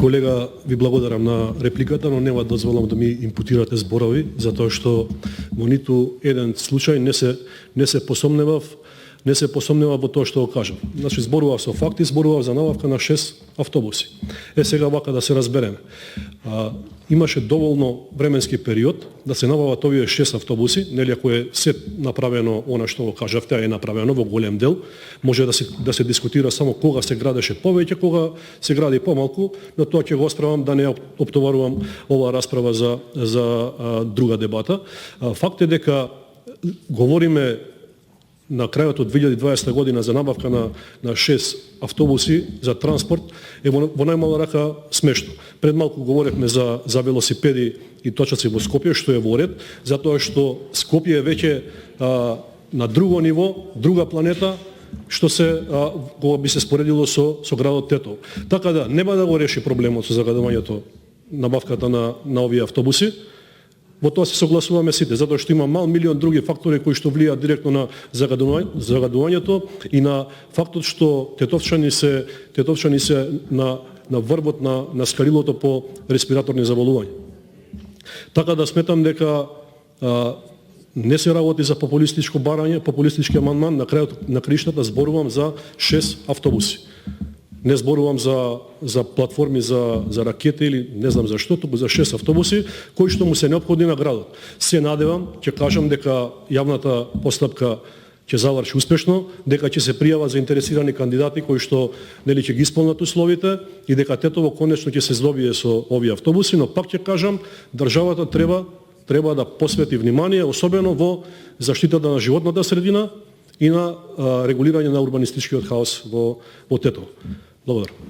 Колега, ви благодарам на репликата, но нема дозволам да ми импутирате зборови, затоа што во ниту еден случај не се посомневав во тоа што го кажам. Значи зборував со факти, зборував за набавка на 6 автобуси. Сега вака да се разбереме. Имаше доволно временски период да се набават овие 6 автобуси, нели ако е се направено она што го кажавте, е направено во голем дел, може да се дискутира само кога се градеше повеќе, кога се гради помалку, но тоа ќе го оставам да не оптоварувам оваа расправа за друга дебата. Факт е дека говориме на крајот од 2020 година за набавка на 6 автобуси за транспорт е во најмала рака смешно. Пред малку говоревме за велосипеди и точаци во Скопје, што е во ред, затоа што Скопје е веќе на друго ниво, друга планета, што кога би се споредило со градот Тетово. Така да нема да го реши проблемот со загадувањето набавката на овие автобуси. Во тоа се согласуваме сите, затоа што има мал милион други фактори кои што влијаат директно на загадувањето и на фактот што тетовчани се на врвот на скалилото по респираторни заболувања. Така да сметам дека не се работи за популистичко барање, популистички амандман, на крајот на краиштата зборувам за 6 автобуси. Не зборувам за платформи за ракети или не знам за што, туку за 6 автобуси кои што му се неопходни на градот. Се надевам, ќе кажам дека јавната постапка ќе заврши успешно, дека ќе се пријава заинтересирани кандидати кои што нели ќе ги исполнат условите и дека Тетово конечно ќе се здобие со овие автобуси, но пак ќе кажам, државата треба да посвети внимание, особено во заштитата на животната средина и на регулирање на урбанистичкиот хаос во Тетово. Благодарам.